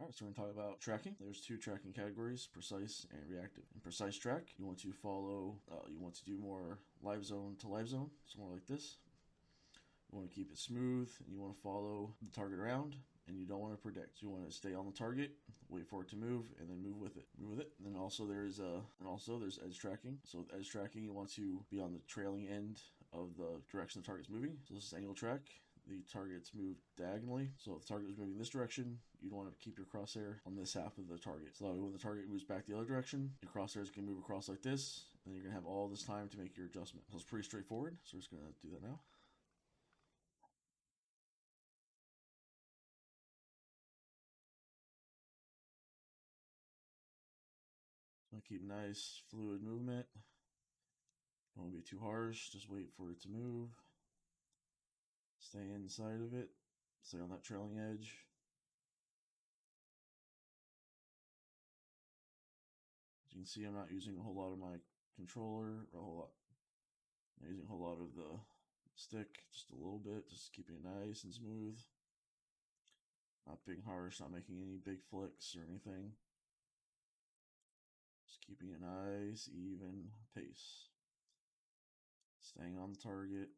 Alright, so we're going to talk about tracking. There's two tracking categories, precise and reactive. In precise track, you want to follow, you want to do more live zone to live zone, so more like this. You want to keep it smooth, and you want to follow the target around, and you don't want to predict. So you want to stay on the target, wait for it to move, and then move with it. Move with it. And then also there's edge tracking. So with edge tracking, you want to be on the trailing end of the direction the target's moving. So this is angle track. The target's moved diagonally. So if the target was moving this direction, you'd want to keep your crosshair on this half of the target. So that way when the target moves back the other direction, your crosshairs can move across like this, and you're going to have all this time to make your adjustment. So it's pretty straightforward. So we're just going to do that now. So keep nice fluid movement. Don't want to be too harsh. Just wait for it to move. Stay inside of it. Stay on that trailing edge. As you can see, I'm not using a whole lot of my controller, or a whole lot. I'm using a whole lot of the stick, just a little bit, just keeping it nice and smooth. Not being harsh, not making any big flicks or anything. Just keeping a nice, even pace. Staying on the target.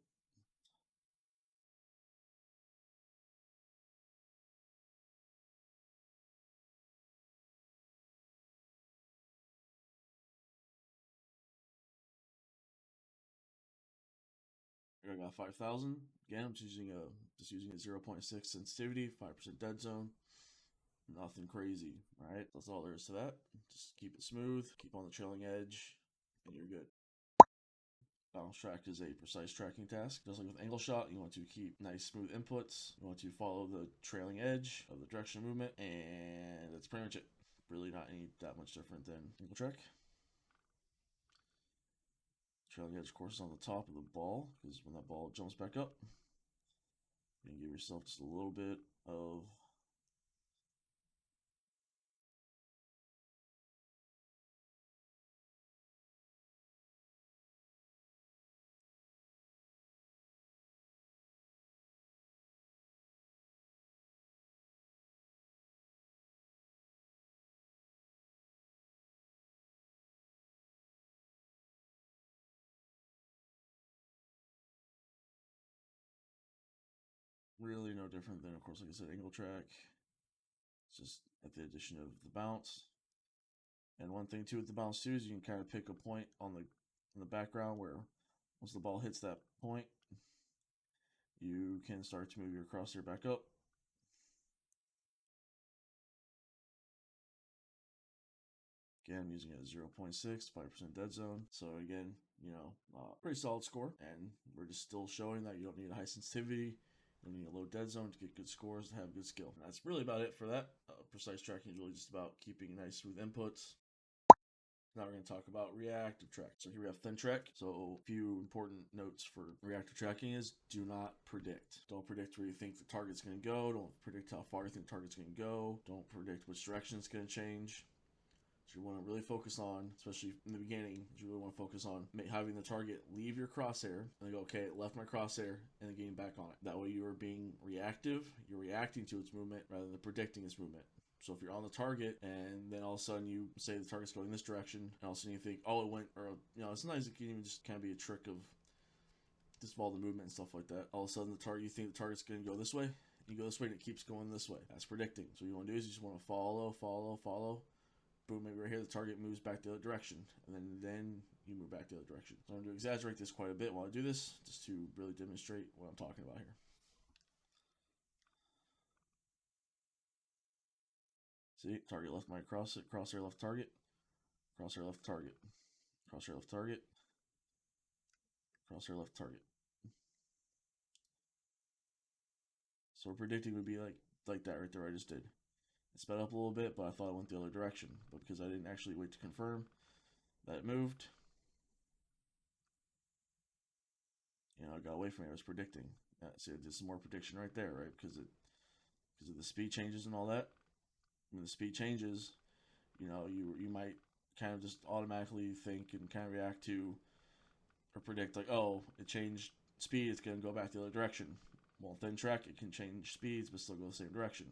I got 5,000. Again, I'm just using a 0.6 sensitivity, 5% dead zone. Nothing crazy, right? That's all there is to that. Just keep it smooth, keep on the trailing edge, and you're good. Balance track is a precise tracking task. Just like with angle shot, you want to keep nice smooth inputs. You want to follow the trailing edge of the direction of movement, and that's pretty much it. Really not that much different than angle track. Trailing edge, of course, is on the top of the ball, because when that ball jumps back up, you can give yourself just a little bit of really no different than, of course, like I said, angle track. It's just at the addition of the bounce. And one thing too with the bounce too is you can kind of pick a point on the background where once the ball hits that point, you can start to move your crosshair back up. Again, I'm using a 0.6, 5% dead zone. So again, pretty solid score. And we're just still showing that you don't need a high sensitivity. You don't need a low dead zone to get good scores, to have good skill. And that's really about it for that. Precise tracking is really just about keeping nice smooth inputs. Now we're going to talk about reactive track. So here we have thin track. So a few important notes for reactive tracking is do not predict. Don't predict where you think the target's going to go. Don't predict how far you think the target's going to go. Don't predict which direction it's going to change. So you want to really focus on, especially in the beginning, you really want to focus on having the target leave your crosshair and then go, okay, it left my crosshair, and then getting back on it. That way you are being reactive. You're reacting to its movement rather than predicting its movement. So if you're on the target and then all of a sudden you say the target's going this direction, and all of a sudden you think, oh, it went, or, sometimes it can even just kind of be a trick of just follow the movement and stuff like that. All of a sudden you think the target's going to go this way, you go this way and it keeps going this way. That's predicting. So what you want to do is you just want to follow. Boom, maybe right here the target moves back the other direction, and then you move back the other direction. So I'm going to exaggerate this quite a bit while I do this, just to really demonstrate what I'm talking about here. See, target left my crosshair left target, crosshair left target, crosshair left target, crosshair left target. So predicting would be like that right there I just did. It sped up a little bit, but I thought it went the other direction. But because I didn't actually wait to confirm that it moved, I got away from it. I was predicting. See, I did some more prediction right there, right? Because of the speed changes and all that. When the speed changes, you might kind of just automatically think and kind of react to or predict like, oh, it changed speed, it's going to go back the other direction. Well, thin track, it can change speeds but still go the same direction.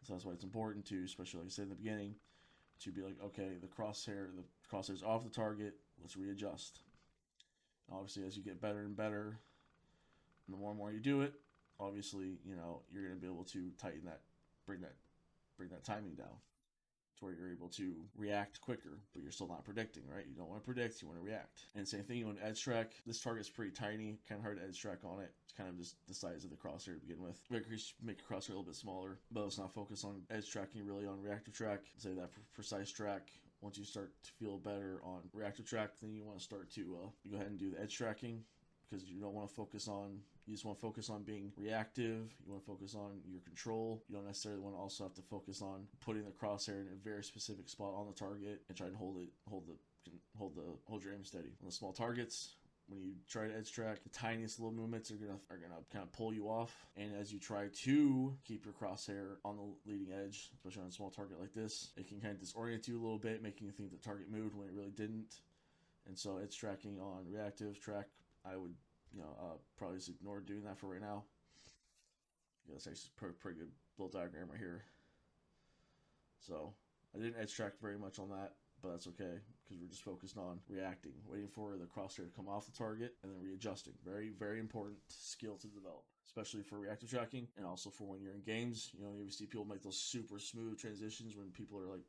So that's why it's important to, especially like I said in the beginning, to be like, okay, the crosshair's off the target. Let's readjust. Obviously, as you get better and better, the more and more you do it, obviously, you're going to be able to tighten that, bring that, bring that timing down to where you're able to react quicker, but you're still not predicting, right? You don't want to predict, you want to react. And same thing, you want to edge track. This target's pretty tiny, kind of hard to edge track on it. It's kind of just the size of the crosshair to begin with. Make your crosshair a little bit smaller, but let's not focus on edge tracking really on reactive track. Say that for precise track. Once you start to feel better on reactive track, then you want to start to go ahead and do the edge tracking, because you don't want to focus on, you just want to focus on being reactive. You want to focus on your control. You don't necessarily want to also have to focus on putting the crosshair in a very specific spot on the target and try and hold your aim steady. On the small targets, when you try to edge track, the tiniest little movements are gonna kind of pull you off. And as you try to keep your crosshair on the leading edge, especially on a small target like this, it can kind of disorient you a little bit, making you think the target moved when it really didn't. And so edge tracking on reactive track, I would probably just ignore doing that for right now. Yeah, that's actually a pretty good little diagram right here. So I didn't edge track very much on that, but that's okay because we're just focused on reacting, waiting for the crosshair to come off the target and then readjusting. Very, very important skill to develop, especially for reactive tracking and also for when you're in games. You see people make those super smooth transitions when people are like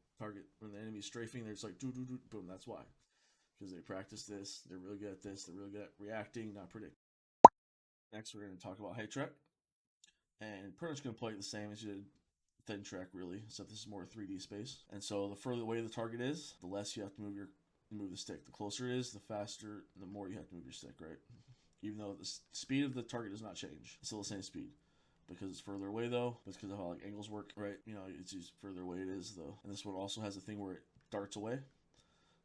when the enemy's strafing, they're just like do do do boom. That's why, because they practice this. They're really good at this. They're really good at reacting, not predicting. Next, we're going to talk about height track, and pretty much going to play it the same as you did thin track, really, except this is more 3D space. And so the further away the target is, the less you have to move the stick. The closer it is, the faster, the more you have to move your stick, right? Even though the speed of the target does not change, it's still the same speed. Because it's further away though, it's because of how like angles work, right? It's just further away it is though. And this one also has a thing where it darts away.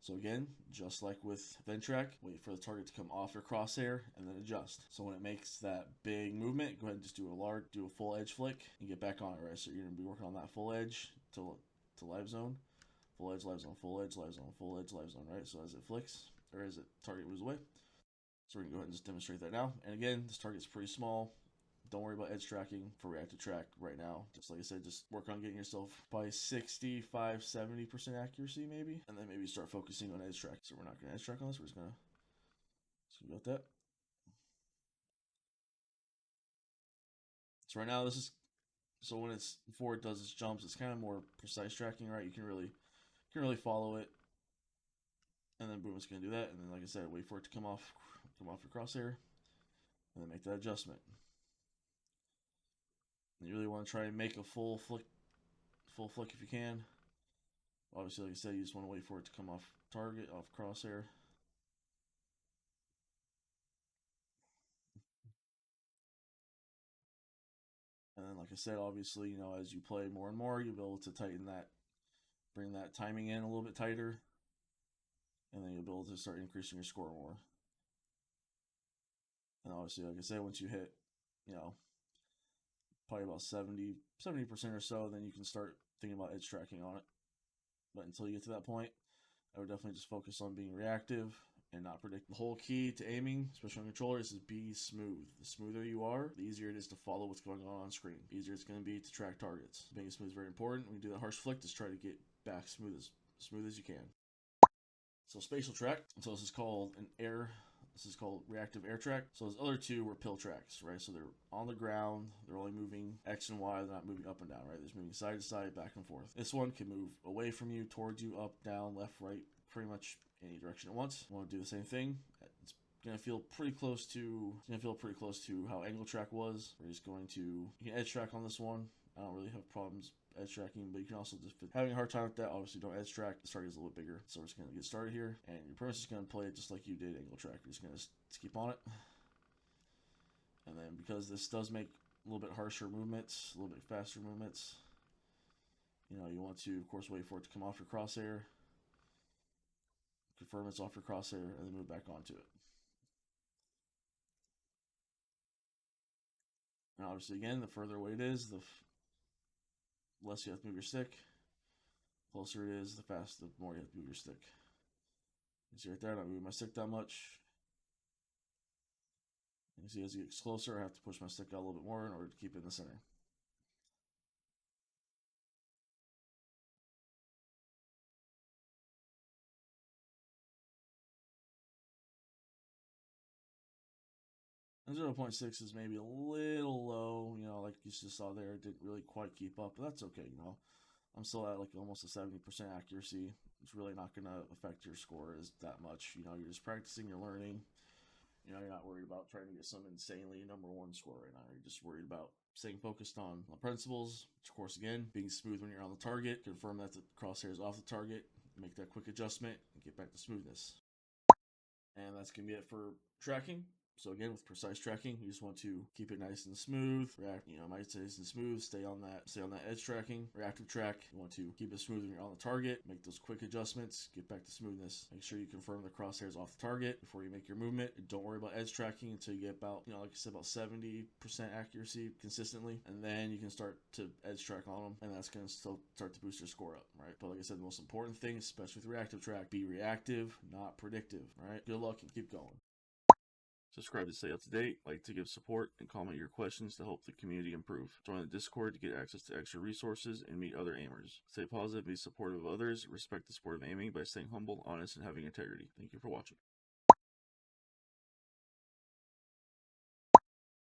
So again, just like with Ventrack, wait for the target to come off your crosshair and then adjust. So when it makes that big movement, go ahead and just do a full edge flick and get back on it, right? So you're gonna be working on that full edge to live zone, full edge, live zone, full edge, live zone, full edge, live zone, right? So as it flicks, or as it target moves away. So we're gonna go ahead and just demonstrate that now. And again, this target's pretty small. Don't worry about edge tracking for reactive track right now. Just like I said, just work on getting yourself by 65-70% accuracy maybe, and then maybe start focusing on edge track. So we're not going to edge track on this. We're just going to go with that. So right now when it's before it does its jumps, it's kind of more precise tracking, right? You can really follow it, and then boom, it's going to do that. And then like I said, wait for it to come off your crosshair, and then make that adjustment. And you really want to try and make a full flick if you can. Obviously, like I said, you just want to wait for it to come off target, off crosshair. And then, like I said, obviously, as you play more and more, you'll be able to tighten that, bring that timing in a little bit tighter, and then you'll be able to start increasing your score more. And obviously, like I said, once you hit, probably about 70% or so, then you can start thinking about edge tracking on it. But until you get to that point, I would definitely just focus on being reactive and not predict. The whole key to aiming, especially on controllers, is be smooth. The smoother you are, the easier it is to follow what's going on screen. The easier it's going to be to track targets. Being smooth is very important. When you do that harsh flick, just try to get back smooth as you can. So spatial track. So this is called reactive air track. So those other two were pill tracks, right? So they're on the ground. They're only moving X and Y. They're not moving up and down, right? They're just moving side to side, back and forth. This one can move away from you, towards you, up, down, left, right, pretty much any direction at once. You want to do the same thing. It's gonna feel pretty close to how angle track was. You can edge track on this one. I don't really have problems edge tracking, but you can also just having a hard time with that. Obviously, don't edge track. The target is a little bit bigger, so we're just gonna get started here, and you're pretty much just gonna play it just like you did angle track. You're just gonna keep on it, and then because this does make a little bit harsher movements, a little bit faster movements, you want to of course wait for it to come off your crosshair, confirm it's off your crosshair, and then move back onto it. And obviously, again, the further away it is, the less you have to move your stick. The closer it is, the more you have to move your stick. You see right there, I don't move my stick that much. You see as it gets closer, I have to push my stick out a little bit more in order to keep it in the center. And 0.6 is maybe a little low, you know, like you just saw there, it didn't really quite keep up, but that's okay, you know. I'm still at like almost a 70% accuracy. It's really not going to affect your score as that much. You know, you're just practicing, you're learning. You know, you're not worried about trying to get some insanely #1 score right now. You're just worried about staying focused on the principles, which of course, again, being smooth when you're on the target, confirm that the crosshair is off the target, make that quick adjustment, and get back to smoothness. And that's going to be it for tracking. So again, with precise tracking, you just want to keep it nice and smooth. Nice and smooth. Stay on that edge tracking. Reactive track, you want to keep it smooth when you're on the target. Make those quick adjustments. Get back to smoothness. Make sure you confirm the crosshairs off the target before you make your movement. And don't worry about edge tracking until you get about, like I said, about 70% accuracy consistently, and then you can start to edge track on them, and that's going to still start to boost your score up, right? But like I said, the most important thing, especially with reactive track, be reactive, not predictive, right? Good luck and keep going. Subscribe to stay up to date, like to give support, and comment your questions to help the community improve. Join the Discord to get access to extra resources and meet other aimers. Stay positive, be supportive of others, respect the sport of aiming by staying humble, honest, and having integrity. Thank you for watching.